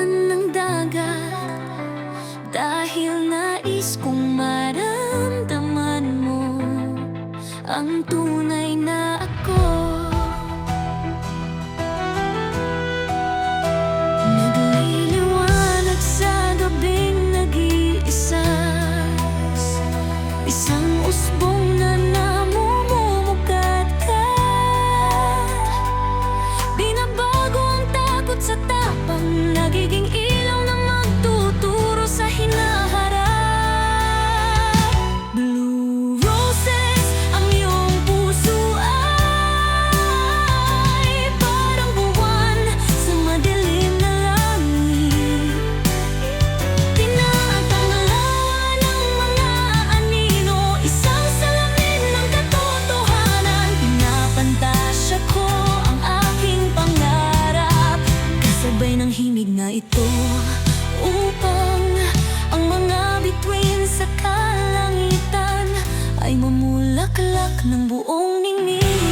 ilalim ng dagat, dahil nais kong maramdaman mo ang tunay na ako. Nagliliwanag sa gabing nag-iisa, isang usbong na namumumukat ka. Binabago ang takot sa tapang, nagiging ilaw na magtuturo sa hinaharap. Blue roses, ang iyong puso ay parang buwan sa madilim na langit. Tinatangalawan ng mga anino, isang salamin ng katotohanan. Pinapantasya ko ang aking pangarap, kasabay ng himig na ito, upang ang mga bituin sa kalangitan ay mamulaklak ng buong ningning.